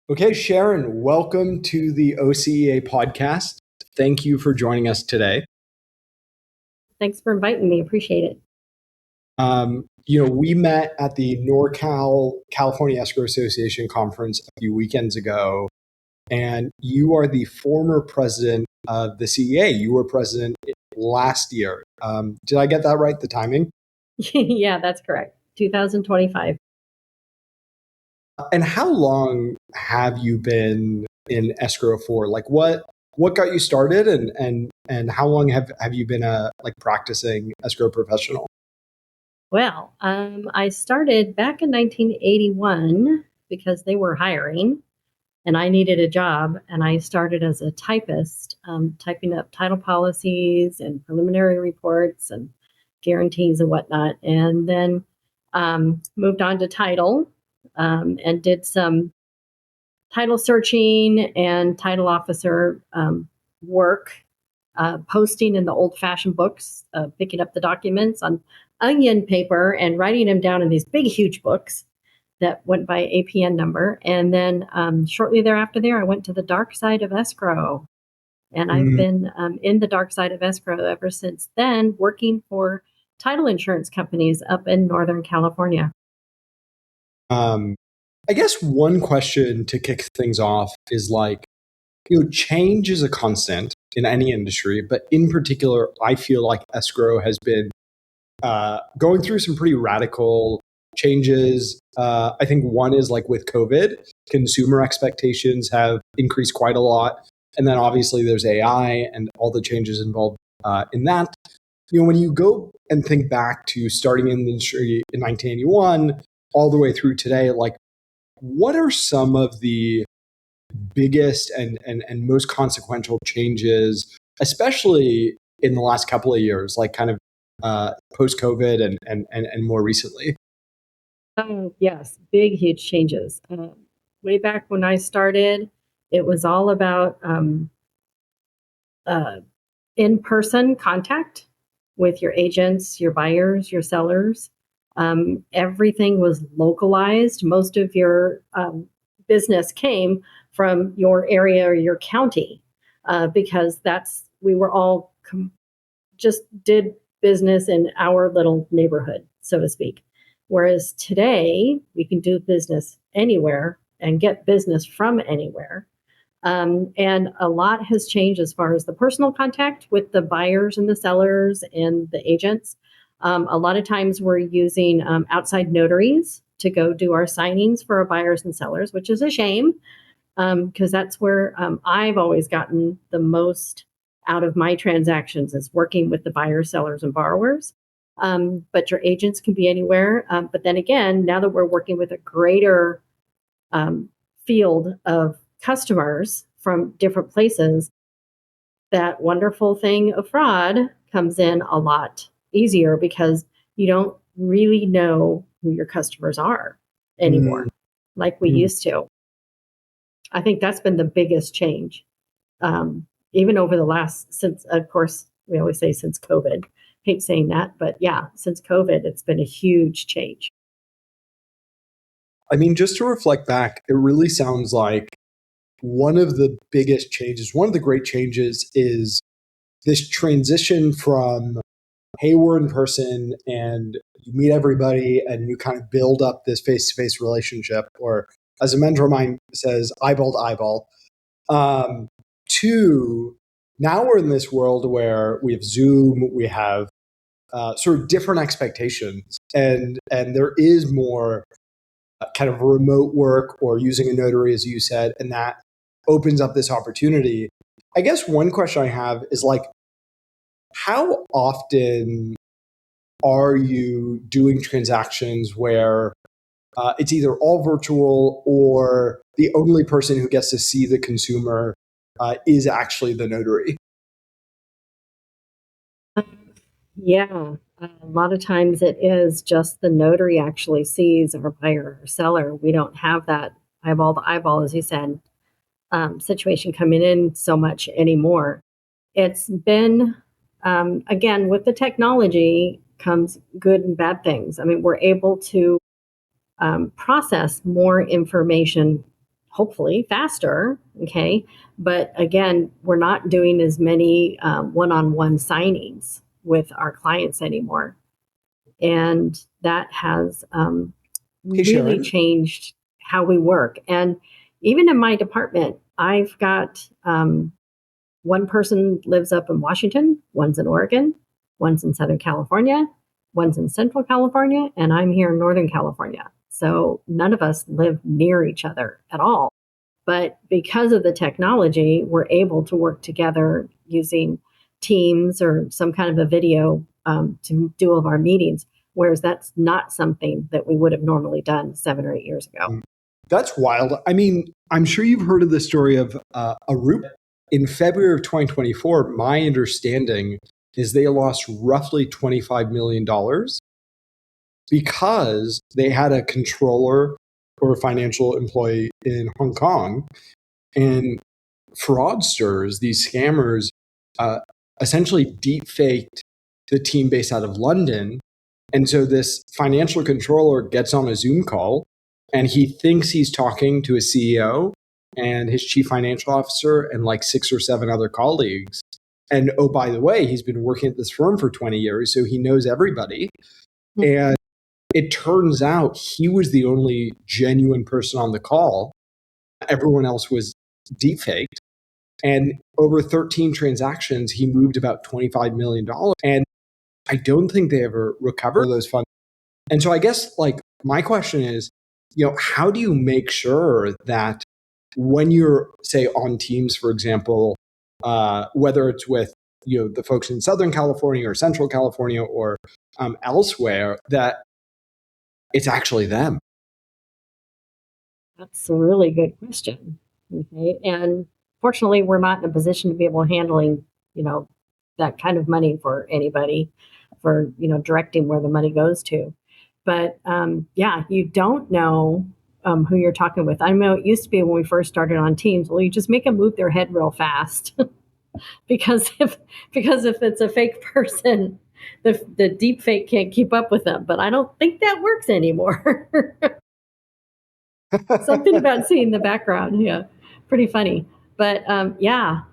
Okay, Sharon, welcome to the OCEA Podcast. Thank you for joining us today. Thanks for inviting me. Appreciate it. We met at the California Escrow Association conference a few weekends ago, and you are the former president of the CEA. You were president last year. Did I get that right, the timing? Yeah, that's correct. 2025. And how long have you been in escrow for? Like what got you started and how long have you been a practicing escrow professional? Well, I started back in 1981 because they were hiring and I needed a job. And I started as a typist, typing up title policies and preliminary reports and guarantees and whatnot. And then moved on to title and did some title searching and title officer work, posting in the old-fashioned books, picking up the documents on onion paper and writing them down in these big, huge books that went by APN number. And then shortly thereafter I went to the dark side of escrow. And I've been in the dark side of escrow ever since then, working for title insurance companies up in Northern California. I guess one question to kick things off is change is a constant in any industry, but in particular, I feel like escrow has been going through some pretty radical changes. I think one is with COVID, consumer expectations have increased quite a lot. And then obviously there's AI and all the changes involved in that. When you go and think back to starting in the industry in 1981 all the way through today, what are some of the biggest and most consequential changes, especially in the last couple of years, post-COVID and more recently? Oh, yes, big, huge changes. Way back when I started, it was all about in-person contact with your agents, your buyers, your sellers. Everything was localized. Most of your business came from your area or your county because we were all just did business in our little neighborhood, so to speak. Whereas today, we can do business anywhere and get business from anywhere. And a lot has changed as far as the personal contact with the buyers and the sellers and the agents. A lot of times we're using outside notaries to go do our signings for our buyers and sellers, which is a shame because that's where I've always gotten the most out of my transactions is working with the buyers, sellers, and borrowers. But your agents can be anywhere. But then again, now that we're working with a greater field of customers from different places, that wonderful thing of fraud comes in a lot easier because you don't really know who your customers are anymore like we used to. I think that's been the biggest change. Even over the since, of course, we always say since COVID. Hate saying that, but yeah, since COVID, it's been a huge change. I mean, just to reflect back, it really sounds like one of the biggest changes, one of the great changes is this transition from, hey, we're in person and you meet everybody and you kind of build up this face-to-face relationship, or as a mentor of mine says, eyeball to eyeball. To now we're in this world where we have Zoom, we have sort of different expectations, and there is more kind of remote work or using a notary, as you said, and that opens up this opportunity. I guess one question I have is how often are you doing transactions where it's either all virtual or the only person who gets to see the consumer is actually the notary? Yeah, a lot of times it is just the notary actually sees our buyer or seller. We don't have that eyeball to eyeball, as you said, situation coming in so much anymore. It's been, again, with the technology comes good and bad things. I mean, we're able to process more information, hopefully faster. Okay. But again, we're not doing as many one-on-one signings with our clients anymore. And that has Hey, really Sharon. changed how we work. And even in my department, I've got one person lives up in Washington, one's in Oregon, one's in Southern California, one's in Central California, and I'm here in Northern California. So none of us live near each other at all. But because of the technology, we're able to work together using Teams or some kind of a video to do all of our meetings, whereas that's not something that we would have normally done 7 or 8 years ago. That's wild. I mean, I'm sure you've heard of the story of Aruba. In February of 2024, my understanding is they lost roughly $25 million because they had a controller or a financial employee in Hong Kong, and fraudsters, these scammers, essentially deepfaked the team based out of London. And so this financial controller gets on a Zoom call and he thinks he's talking to a CEO and his chief financial officer and like 6 or 7 other colleagues. And oh, by the way, he's been working at this firm for 20 years, so he knows everybody. And it turns out he was the only genuine person on the call. Everyone else was deepfaked. And over 13 transactions, he moved about $25 million. And I don't think they ever recovered those funds. And so I guess like my question is, how do you make sure that when you're, say, on Teams, for example, whether it's with the folks in Southern California or Central California or elsewhere, that it's actually them? That's a really good question. Okay. And fortunately, we're not in a position to be able to handling, that kind of money for anybody, for, directing where the money goes to. But you don't know who you're talking with. I know it used to be when we first started on Teams, well, you just make them move their head real fast. because if it's a fake person, the deep fake can't keep up with them. But I don't think that works anymore. Something about seeing the background. Yeah, pretty funny. But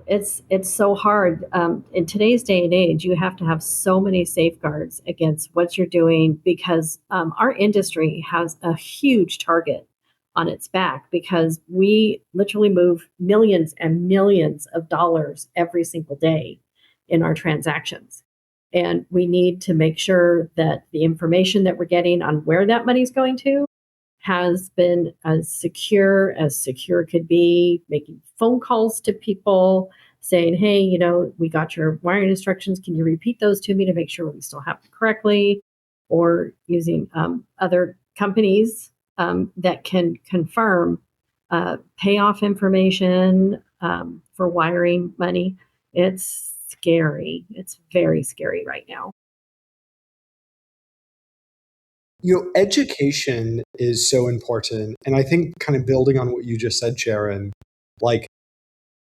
it's so hard. In today's day and age, you have to have so many safeguards against what you're doing because our industry has a huge target on its back because we literally move millions and millions of dollars every single day in our transactions. And we need to make sure that the information that we're getting on where that money's going to has been as secure could be, making phone calls to people saying, hey, we got your wiring instructions. Can you repeat those to me to make sure we still have them correctly? Or using other companies that can confirm payoff information for wiring money. It's scary. It's very scary right now. Education is so important. And I think kind of building on what you just said, Sharon, like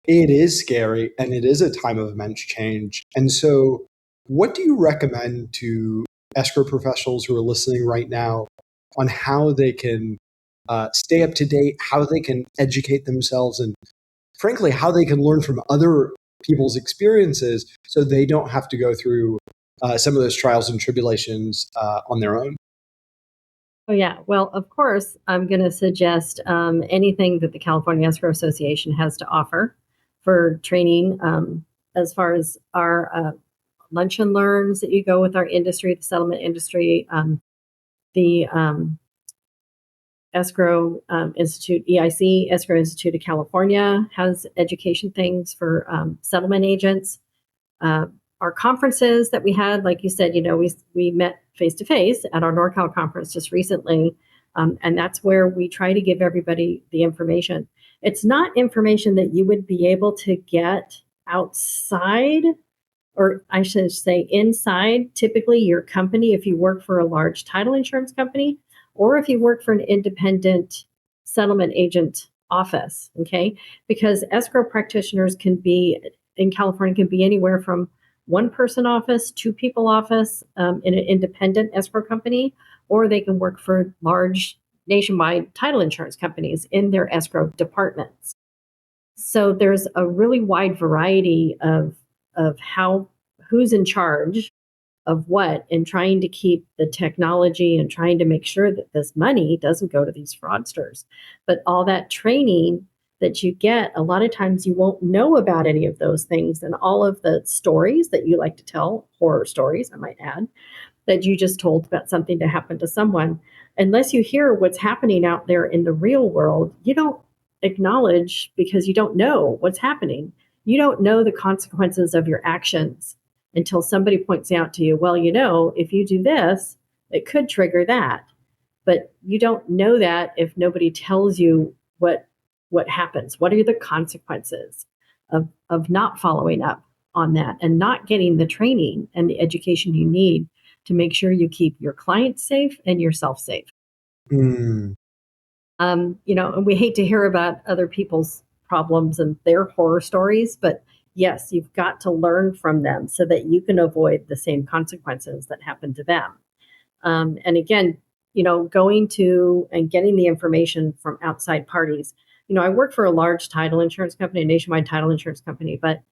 it is scary and it is a time of immense change. And so what do you recommend to escrow professionals who are listening right now on how they can stay up to date, how they can educate themselves, and frankly, how they can learn from other people's experiences so they don't have to go through some of those trials and tribulations on their own? Oh, yeah. Well, of course, I'm going to suggest anything that the California Escrow Association has to offer for training as far as our lunch and learns that you go with our industry, the settlement industry, the Escrow Institute, EIC, Escrow Institute of California has education things for settlement agents. Our conferences that we had, like you said, we met face-to-face at our NorCal conference just recently. And that's where we try to give everybody the information. It's not information that you would be able to get outside, or I should say inside, typically your company, if you work for a large title insurance company, or if you work for an independent settlement agent office, okay? Because escrow practitioners in California can be anywhere from 1-person office, 2-people office in an independent escrow company, or they can work for large, nationwide title insurance companies in their escrow departments. So there's a really wide variety of who's in charge of what, and trying to keep the technology and trying to make sure that this money doesn't go to these fraudsters. But all that training that you get, a lot of times you won't know about any of those things, and all of the stories that you like to tell, horror stories, I might add, that you just told about something to happen to someone. Unless you hear what's happening out there in the real world, you don't acknowledge, because you don't know what's happening. You don't know the consequences of your actions until somebody points out to you, well, if you do this, it could trigger that. But you don't know that if nobody tells you what happens. What are the consequences of not following up on that and not getting the training and the education you need to make sure you keep your clients safe and yourself safe? Mm. And we hate to hear about other people's problems and their horror stories, but yes, you've got to learn from them so that you can avoid the same consequences that happen to them. And again, going to and getting the information from outside parties. I work for a large title insurance company, a nationwide title insurance company, but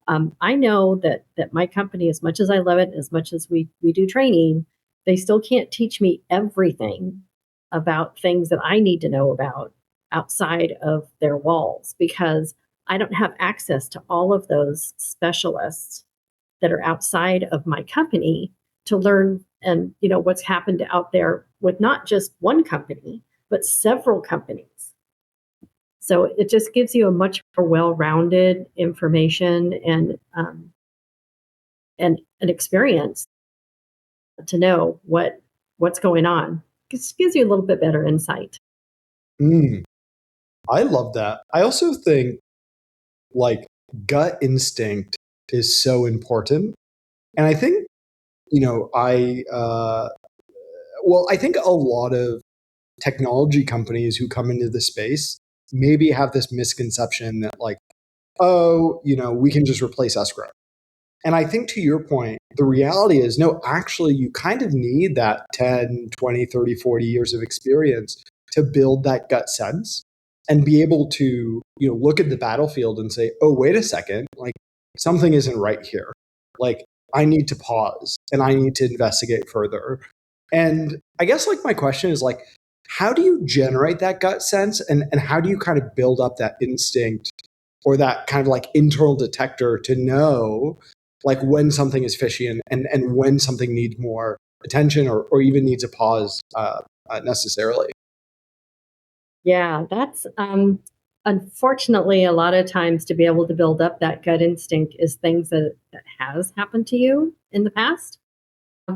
I know that my company, as much as I love it, as much as we do training, they still can't teach me everything about things that I need to know about outside of their walls, because I don't have access to all of those specialists that are outside of my company to learn and what's happened out there with not just one company, but several companies. So it just gives you a much more well-rounded information and an experience to know what's going on. It just gives you a little bit better insight. I love that. I also think gut instinct is so important. And I think, I think a lot of technology companies who come into the space maybe have this misconception that we can just replace escrow. And I think, to your point, the reality is, no, actually, you kind of need that 10, 20, 30, 40 years of experience to build that gut sense and be able to, look at the battlefield and say, oh, wait a second, something isn't right here. I need to pause and I need to investigate further. And I guess my question is how do you generate that gut sense, and how do you kind of build up that instinct or that kind of internal detector to know when something is fishy and when something needs more attention or even needs a pause necessarily? Yeah, that's unfortunately a lot of times to be able to build up that gut instinct is things that has happened to you in the past.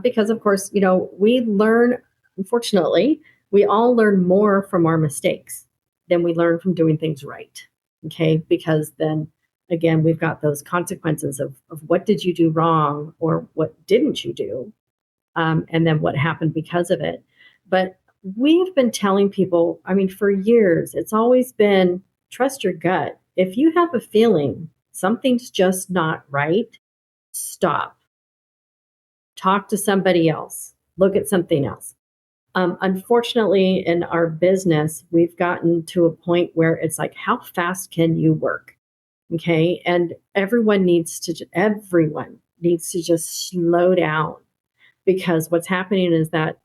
Because of course, we learn, unfortunately, we all learn more from our mistakes than we learn from doing things right. Okay, because then again, we've got those consequences of what did you do wrong or what didn't you do, and then what happened because of it. But we've been telling people, for years, it's always been trust your gut. If you have a feeling something's just not right, stop. Talk to somebody else. Look at something else. Unfortunately, in our business, we've gotten to a point where it's how fast can you work? Okay. And everyone needs to just slow down, because what's happening is that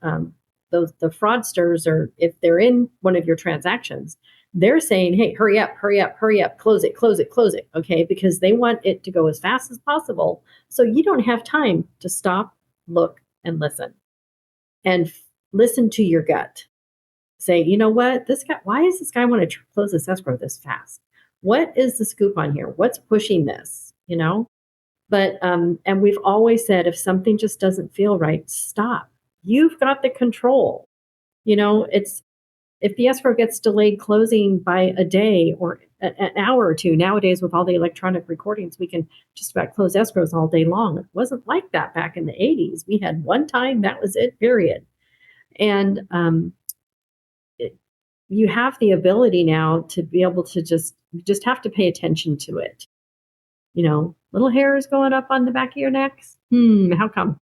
the fraudsters are, if they're in one of your transactions, they're saying, hey, hurry up, hurry up, hurry up, close it, close it, close it. Okay. Because they want it to go as fast as possible. So you don't have time to stop, look, and listen. And listen to your gut. Say, you know what, why does this guy want to close this escrow this fast? What is the scoop on here? What's pushing this? But, and we've always said, if something just doesn't feel right, stop. You've got the control. If the escrow gets delayed closing by a day or an hour or two, nowadays with all the electronic recordings, we can just about close escrows all day long. It wasn't like that back in the 80s. We had one time, that was it, period. And you have the ability now to be able to you just have to pay attention to it. Little hairs going up on the back of your neck. How come?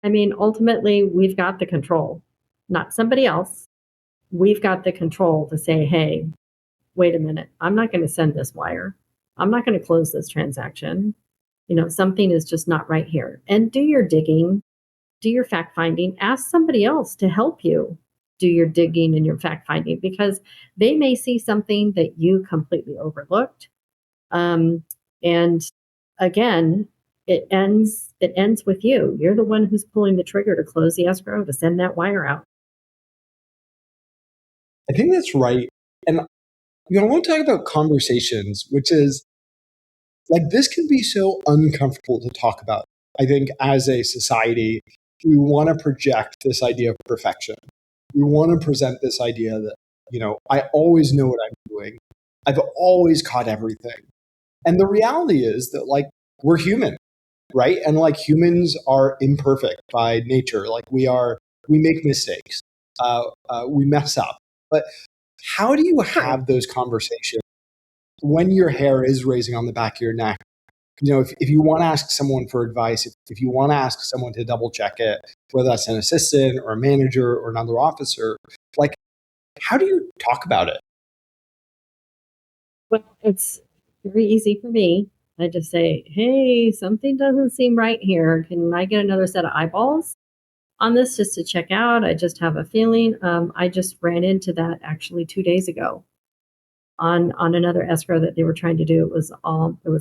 Ultimately, we've got the control, not somebody else. we've got the control to say, hey, wait a minute, I'm not going to send this wire. I'm not going to close this transaction. Something is just not right here. And do your digging, do your fact finding, ask somebody else to help you do your digging and your fact finding, because they may see something that you completely overlooked. And again, it ends with you. You're the one who's pulling the trigger to close the escrow, to send that wire out. I think that's right. And I want to talk about conversations, which is like, this can be so uncomfortable to talk about. I think as a society, we want to project this idea of perfection. We want to present this idea that, I always know what I'm doing. I've always caught everything. And the reality is that, like, we're human, right? And like, humans are imperfect by nature. Like, we make mistakes. We mess up. But how do you have those conversations when your hair is raising on the back of your neck? If you want to ask someone for advice, if you want to ask someone to double check it, whether that's an assistant or a manager or another officer, like, how do you talk about it? Well, it's very easy for me. I just say, hey, something doesn't seem right here. Can I get another set of eyeballs on this just to check out? I just have a feeling. I just ran into that actually 2 days ago on another escrow that they were trying to do. It was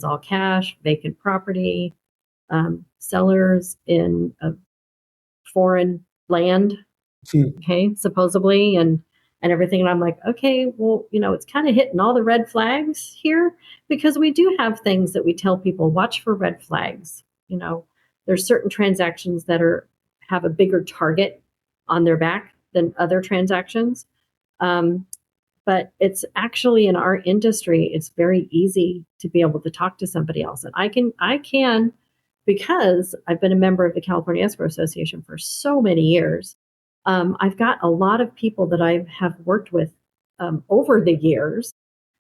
all cash, vacant property, sellers in a foreign land, okay, supposedly, and everything. And I'm like, okay, well, it's kind of hitting all the red flags here, because we do have things that we tell people, watch for red flags. There's certain transactions that have a bigger target on their back than other transactions. But it's actually, in our industry, it's very easy to be able to talk to somebody else. And I can, because I've been a member of the California Escrow Association for so many years. I've got a lot of people that I have worked with over the years,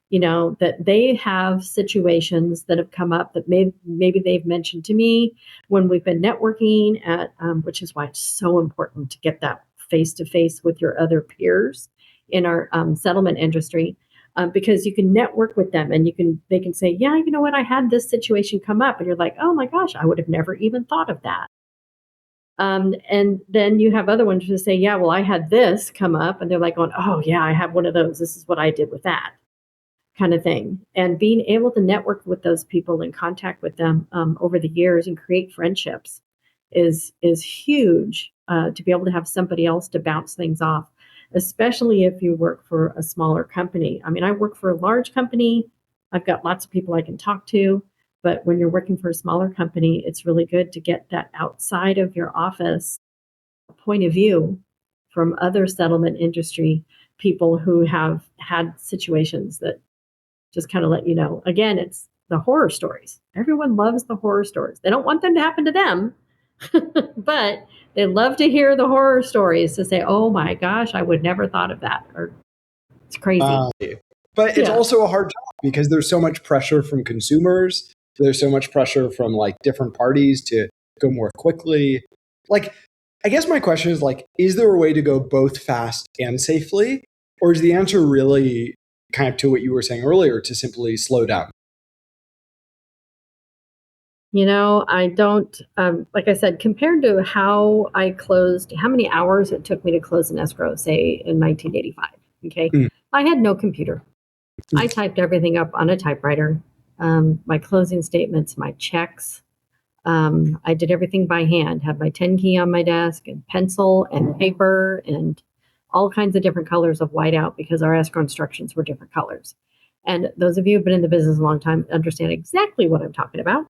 that they have situations that have come up that maybe they've mentioned to me when we've been networking at, which is why it's so important to get that face-to-face with your other peers in our settlement industry, because you can network with them and they can say, yeah, you know what, I had this situation come up, and you're like, oh my gosh, I would have never even thought of that. And then you have other ones who say, yeah, well, I had this come up, and they're like going, oh yeah, I have one of those. This is what I did with that kind of thing. And being able to network with those people and contact with them over the years and create friendships is huge, to be able to have somebody else to bounce things off, especially if you work for a smaller company. I mean, I work for a large company. I've got lots of people I can talk to. But when you're working for a smaller company, it's really good to get that outside of your office point of view from other settlement industry people who have had situations that just kind of let you know. Again, it's the horror stories. Everyone loves the horror stories. They don't want them to happen to them, but they love to hear the horror stories to say, oh my gosh, I would never thought of that. Or it's crazy. But it's also a hard job because there's so much pressure from consumers. There's so much pressure from like different parties to go more quickly. Like, I guess my question is like, is there a way to go both fast and safely? Or is the answer really kind of to what you were saying earlier, to simply slow down? I don't, like I said, compared to how many hours it took me to close an escrow, say in 1985. Okay. I had no computer. I typed everything up on a typewriter. My closing statements, my checks. I did everything by hand, had my 10 key on my desk and pencil and paper and all kinds of different colors of whiteout, because our escrow instructions were different colors. And those of you who've been in the business a long time understand exactly what I'm talking about.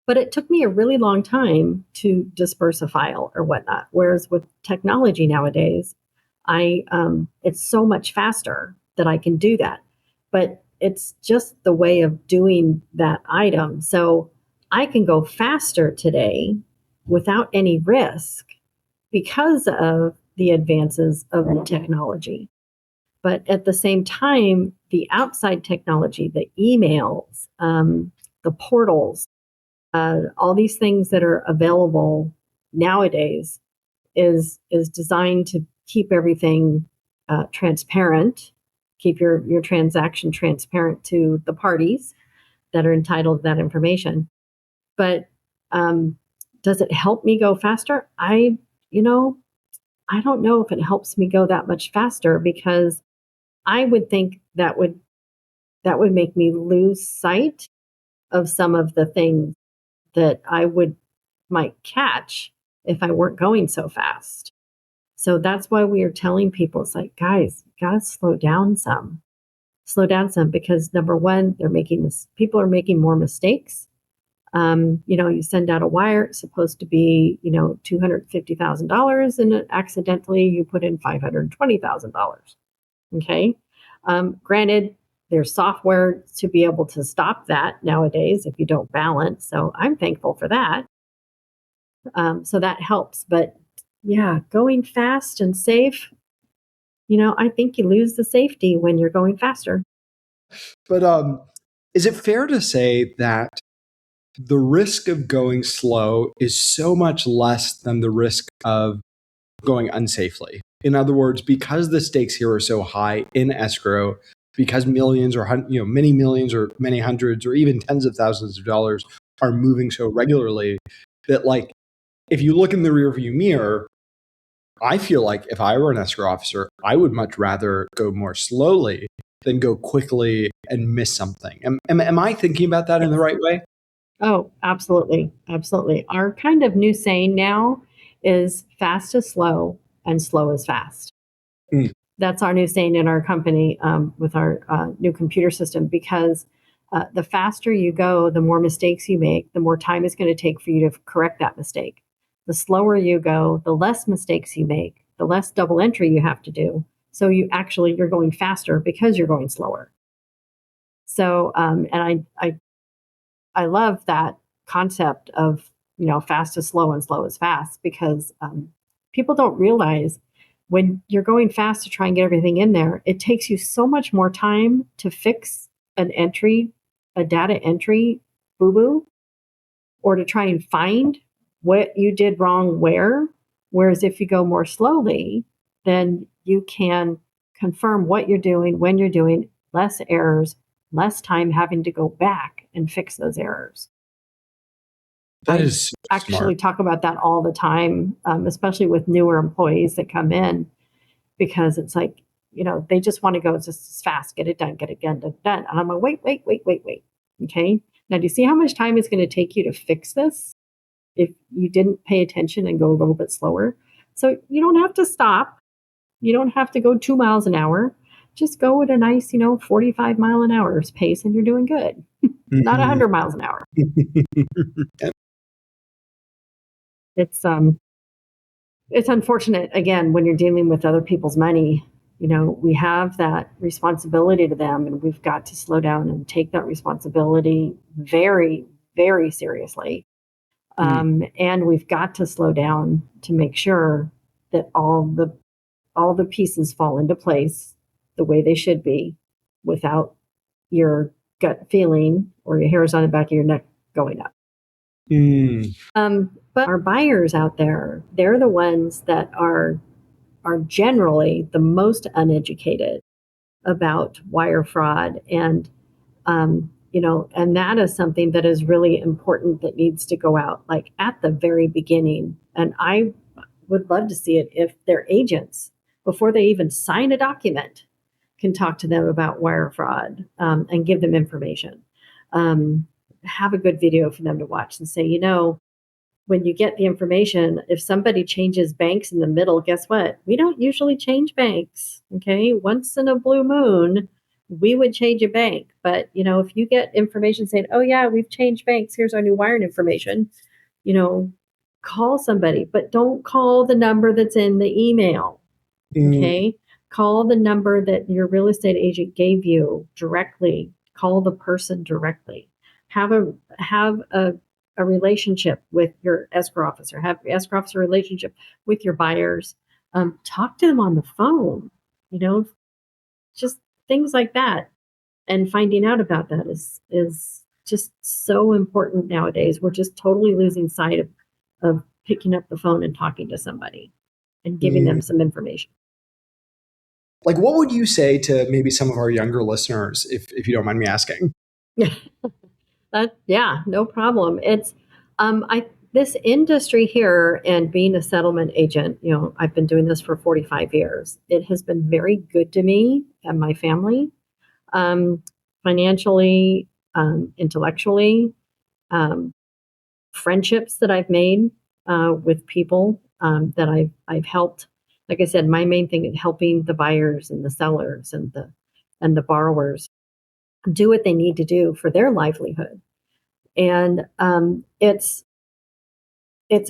But it took me a really long time to disperse a file or whatnot. Whereas with technology nowadays, it's so much faster that I can do that. But it's just the way of doing that item. So I can go faster today without any risk because of the advances of the technology. But at the same time, the outside technology, the emails, the portals, all these things that are available nowadays is designed to keep everything transparent. Keep your transaction transparent to the parties that are entitled to that information. But does it help me go faster? I don't know if it helps me go that much faster, because I would think that would make me lose sight of some of the things that I might catch if I weren't going so fast. So that's why we are telling people, it's like, guys, you gotta slow down some, because number one, people are making more mistakes. You send out a wire, it's supposed to be, $250,000, and accidentally you put in $520,000. Okay. Granted, there's software to be able to stop that nowadays if you don't balance. So I'm thankful for that. So that helps. But yeah, going fast and safe, I think you lose the safety when you're going faster. But is it fair to say that the risk of going slow is so much less than the risk of going unsafely? In other words, because the stakes here are so high in escrow, because millions or many millions or many hundreds or even tens of thousands of dollars are moving so regularly, that if you look in the rearview mirror, I feel like if I were an escrow officer, I would much rather go more slowly than go quickly and miss something. Am I thinking about that in the right way? Oh, absolutely. Absolutely. Our kind of new saying now is fast is slow and slow is fast. That's our new saying in our company with our new computer system, because the faster you go, the more mistakes you make, the more time it's going to take for you to correct that mistake. The slower you go, the less mistakes you make, the less double entry you have to do. So you're going faster because you're going slower. So, and I love that concept of, fast is slow and slow is fast, because people don't realize when you're going fast to try and get everything in there, it takes you so much more time to fix a data entry boo-boo, or to try and find what you did wrong where. Whereas if you go more slowly, then you can confirm what you're doing, when you're doing, less errors, less time having to go back and fix those errors. That is so actually smart. talk about that all the time, especially with newer employees that come in, because it's like, they just want to go just as fast, get it done, done. And I'm like, wait. Okay. Now, do you see how much time it's going to take you to fix this if you didn't pay attention and go a little bit slower? So you don't have to stop. You don't have to go 2 miles an hour. Just go at a nice, 45 mile an hour pace, and you're doing good. Not 100 miles an hour. It's unfortunate, again, when you're dealing with other people's money. We have that responsibility to them, and we've got to slow down and take that responsibility very, very seriously. And we've got to slow down to make sure that all the pieces fall into place the way they should be, without your gut feeling or your hairs on the back of your neck going up. But our buyers out there, they're the ones that are generally the most uneducated about wire fraud. And, and that is something that is really important, that needs to go out at the very beginning. And I would love to see it if their agents, before they even sign a document, can talk to them about wire fraud and give them information. Have a good video for them to watch and say, when you get the information, if somebody changes banks in the middle, guess what? We don't usually change banks. Okay. Once in a blue moon, we would change a bank. But, if you get information saying, oh yeah, we've changed banks, here's our new wiring information, call somebody, but don't call the number that's in the email. Okay. Call the number that your real estate agent gave you directly. Call the person directly. Have a relationship with your escrow officer. Have your escrow officer relationship with your buyers. Talk to them on the phone. Just things like that. And finding out about that is just so important nowadays. We're just totally losing sight of picking up the phone and talking to somebody and giving them some information. Like, what would you say to maybe some of our younger listeners, if you don't mind me asking? Yeah, no problem. It's this industry here and being a settlement agent, I've been doing this for 45 years. It has been very good to me and my family, financially, intellectually, um, friendships that I've made with people that I've helped. Like I said, my main thing is helping the buyers and the sellers and the borrowers do what they need to do for their livelihood. And it's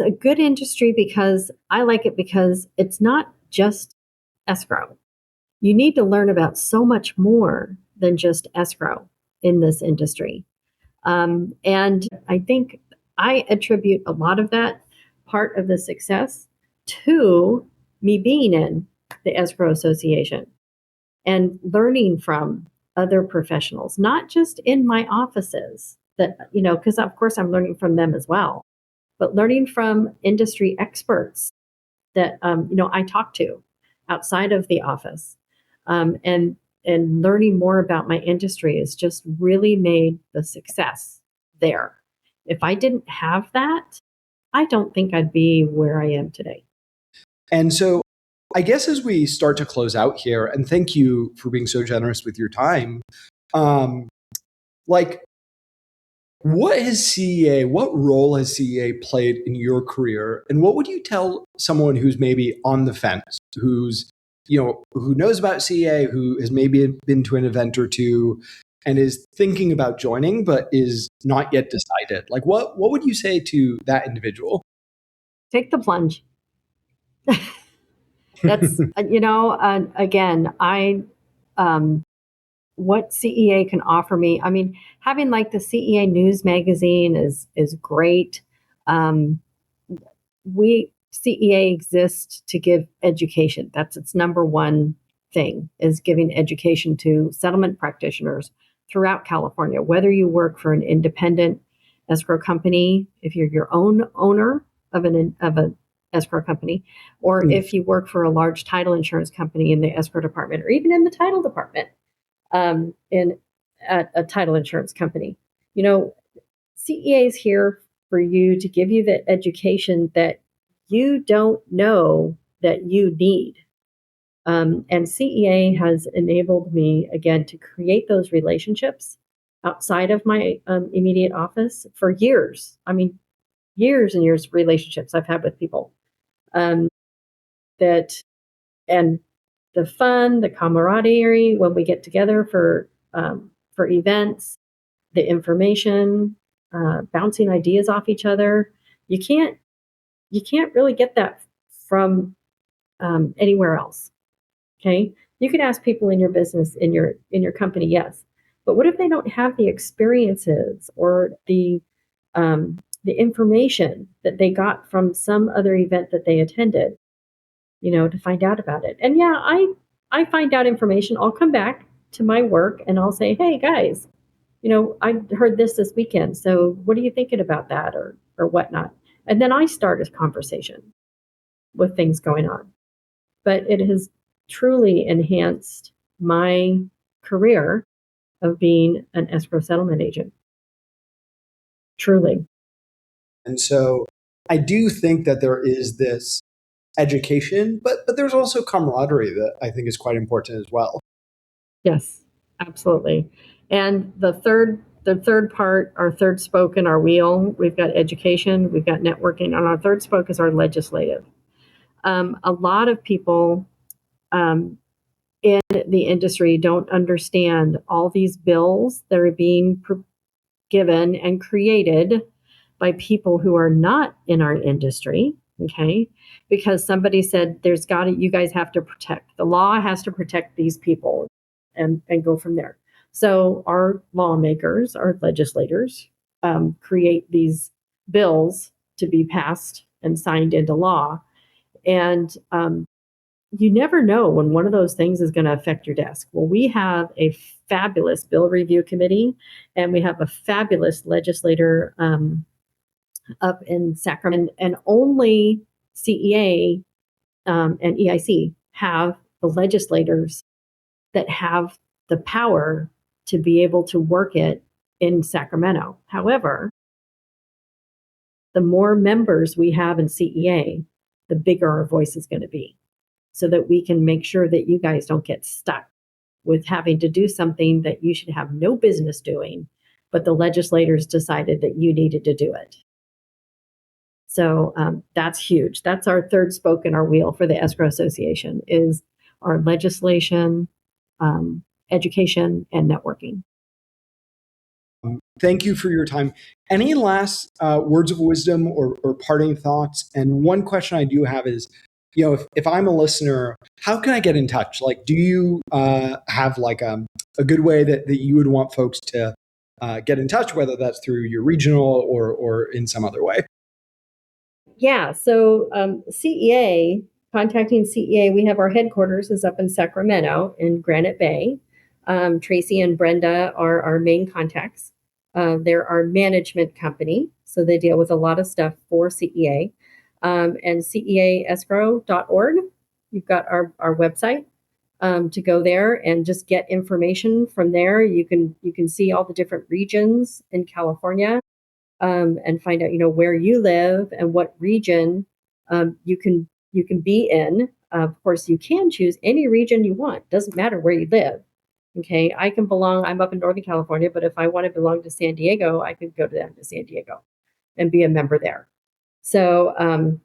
a good industry because I like it because it's not just escrow. You need to learn about so much more than just escrow in this industry. And I think I attribute a lot of that part of the success to me being in the Escrow Association and learning from other professionals, not just in my offices, that, because of course I'm learning from them as well, but learning from industry experts that, I talk to outside of the office. And learning more about my industry has just really made the success there. If I didn't have that, I don't think I'd be where I am today. And so I guess as we start to close out here, and thank you for being so generous with your time, like, what role has CEA played in your career? And what would you tell someone who's maybe on the fence, who knows about CEA, who has maybe been to an event or two and is thinking about joining, but is not yet decided? Like, what would you say to that individual? Take the plunge. That's, again, what CEA can offer me. I mean, having like the CEA News magazine is great. CEA exists to give education. That's its number one thing, is giving education to settlement practitioners throughout California, whether you work for an independent escrow company, if you're your own owner of an escrow company, or if you work for a large title insurance company in the escrow department, or even in the title department in a title insurance company. CEA is here for you to give you the education that you don't know that you need. And CEA has enabled me, again, to create those relationships outside of my immediate office for years. I mean, years and years of relationships I've had with people. And the fun, the camaraderie when we get together for events, the information, bouncing ideas off each other. You can't really get that from anywhere else. Okay, you could ask people in your business, in your company, yes, but what if they don't have the experiences or the information that they got from some other event that they attended, to find out about it? And yeah, I find out information. I'll come back to my work and I'll say, hey guys, I heard this weekend. So what are you thinking about that or whatnot? And then I start a conversation with things going on. But it has truly enhanced my career of being an escrow settlement agent. Truly. And so I do think that there is this education, but there's also camaraderie that I think is quite important as well. Yes, absolutely. And the third part, our third spoke in our wheel, we've got education, we've got networking, and our third spoke is our legislative. A lot of people in the industry don't understand all these bills that are being given and created by people who are not in our industry. Okay, because somebody said you guys have to protect, the law has to protect these people and go from there. So our lawmakers, our legislators, create these bills to be passed and signed into law. And you never know when one of those things is going to affect your desk. Well, we have a fabulous bill review committee, and we have a fabulous legislator up in Sacramento, and only CEA and EIC have the legislators that have the power to be able to work it in Sacramento. However, the more members we have in CEA, the bigger our voice is going to be, so that we can make sure that you guys don't get stuck with having to do something that you should have no business doing, but the legislators decided that you needed to do it. So that's huge. That's our third spoke in our wheel for the Escrow Association, is our legislation, education, and networking. Thank you for your time. Any last words of wisdom or parting thoughts? And one question I do have is, if I'm a listener, how can I get in touch? Like, do you have like a good way that you would want folks to get in touch, whether that's through your regional or in some other way? Yeah. So CEA, contacting CEA, we have our headquarters is up in Sacramento in Granite Bay. Tracy and Brenda are our main contacts. They're our management company, so they deal with a lot of stuff for CEA. And ceaescrow.org, you've got our website to go there and just get information from there. You can see all the different regions in California. And find out, where you live and what region you can be in. Of course, you can choose any region you want. Doesn't matter where you live. Okay, I'm up in Northern California, but if I want to belong to San Diego, I could go to San Diego and be a member there. So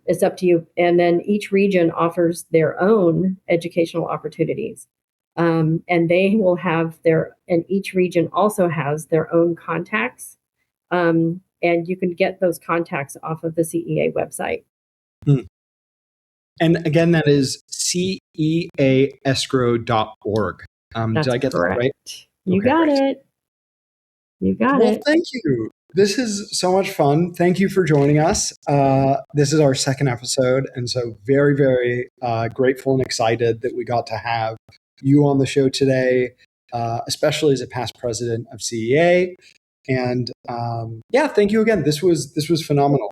it's up to you. And then each region offers their own educational opportunities. And they will have and each region also has their own contacts. And you can get those contacts off of the CEA website. And again, that is ceaescrow.org. Did I get correct. that right? You got it. Well, thank you. This is so much fun. Thank you for joining us. This is our second episode, and so very, very grateful and excited that we got to have you on the show today, especially as a past president of CEA. And thank you again. This was phenomenal.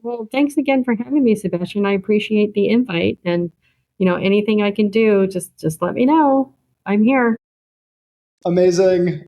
Well, thanks again for having me, Sebastian. I appreciate the invite, and anything I can do, just let me know. I'm here. Amazing.